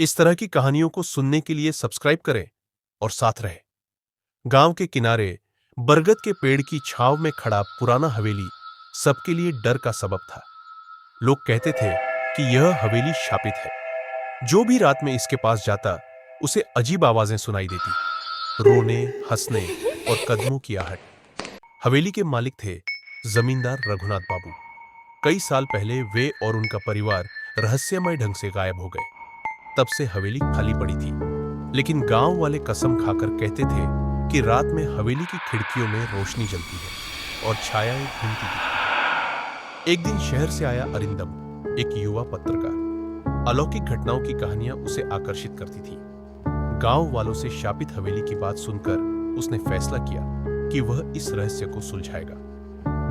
इस तरह की कहानियों को सुनने के लिए सब्सक्राइब करें और साथ रहें। गांव के किनारे बरगद के पेड़ की छांव में खड़ा पुराना हवेली सबके लिए डर का सबब था। लोग कहते थे कि यह हवेली शापित है। जो भी रात में इसके पास जाता उसे अजीब आवाजें सुनाई देती, रोने, हंसने और कदमों की आहट। हवेली के मालिक थे जमींदार रघुनाथ बाबू। कई साल पहले वे और उनका परिवार रहस्यमय ढंग से गायब हो गए। तब से हवेली खाली पड़ी थी। लेकिन गांव वाले कसम खाकर कहते थे कि रात में हवेली की खिड़कियों में रोशनी जलती है और छायाएं घूमती दिखती। एक दिन शहर से आया अरिंदम, एक युवा पत्रकार। अलौकिक घटनाओं की कहानियां उसे आकर्षित करती थी। गांव वालों से शापित हवेली की बात सुनकर उसने फैसला किया कि वह इस रहस्य को सुलझाएगा।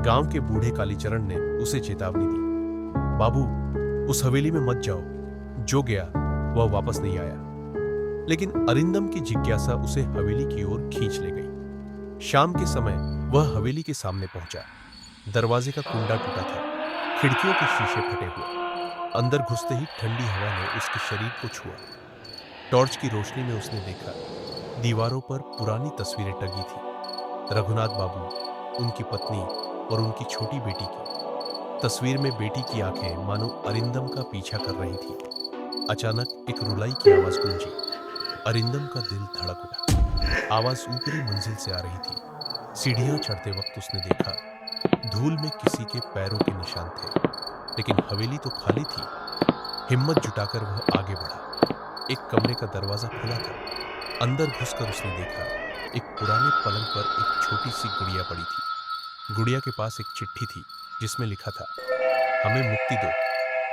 गांव के बूढ़े कालीचरण ने उसे चेतावनी दी, बाबू, उस हवेली में मत जाओ। जो गया वह वापस नहीं आया। लेकिन अरिंदम की जिज्ञासा उसे हवेली की ओर खींच ले गई। शाम के समय वह हवेली के सामने पहुंचा। दरवाजे का कुंडा टूटा था, खिड़कियों के शीशे फटे हुए। अंदर घुसते ही ठंडी हवा ने उसके शरीर को छुआ। टॉर्च की रोशनी में उसने देखा, दीवारों पर पुरानी तस्वीरें टंगी थी। रघुनाथ बाबू, उनकी पत्नी और उनकी छोटी बेटी की। तस्वीर में बेटी की आंखें मानो अरिंदम का पीछा कर रही थी। अचानक एक रुलाई की आवाज गूंजी। अरिंदम का दिल धड़क उठा। आवाज ऊपरी मंजिल से आ रही थी। सीढ़ियां चढ़ते वक्त उसने देखा, धूल में किसी के पैरों के निशान थे, लेकिन हवेली तो खाली थी। हिम्मत जुटाकर वह आगे बढ़ा। एक कमरे का दरवाजा खुला था। अंदर घुसकर उसने देखा, एक पुराने पलंग पर एक छोटी सी गुड़िया पड़ी थी। गुड़िया के पास एक चिट्ठी थी जिसमें लिखा था, हमें मुक्ति दो,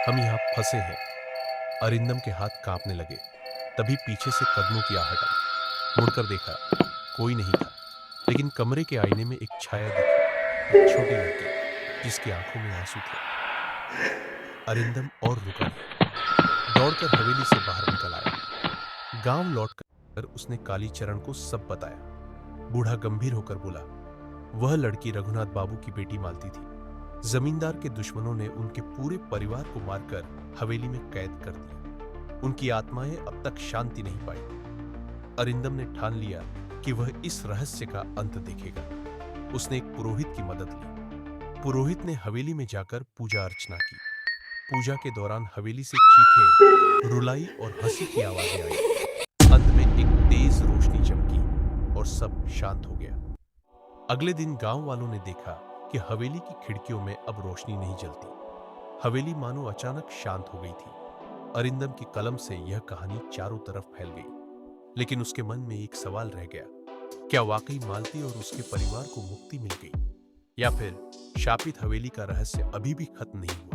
हम यहाँ फंसे हैं। अरिंदम के हाथ कांपने लगे। तभी पीछे से कदमों की आहट आई। मुड़कर देखा, कोई नहीं था, लेकिन कमरे के आईने में एक छाया दिखी, एक छोटी लड़की जिसकी आंखों में आंसू थे। अरिंदम और रुका नहीं, दौड़कर हवेली से बाहर निकल आया। गांव लौटकर उसने कालीचरण को सब बताया। बूढ़ा गंभीर होकर बोला, वह लड़की रघुनाथ बाबू की बेटी मालती थी। जमींदार के दुश्मनों ने उनके पूरे परिवार को मारकर हवेली में कैद कर दिया। उनकी आत्माएं अब तक शांति नहीं पाई। अरिंदम ने ठान लिया कि वह इस रहस्य का अंत देखेगा। उसने एक पुरोहित की मदद ली। पुरोहित ने हवेली में जाकर पूजा अर्चना की। पूजा के दौरान हवेली से चीखें, रुलाई और हंसी की आवाजें आई। अंत में एक तेज रोशनी चमकी और सब शांत हो गया। अगले दिन गांव वालों ने देखा कि हवेली की खिड़कियों में अब रोशनी नहीं जलती। हवेली मानो अचानक शांत हो गई थी। अरिंदम की कलम से यह कहानी चारों तरफ फैल गई। लेकिन उसके मन में एक सवाल रह गया, क्या वाकई मालती और उसके परिवार को मुक्ति मिल गई, या फिर शापित हवेली का रहस्य अभी भी खत्म नहीं हुआ?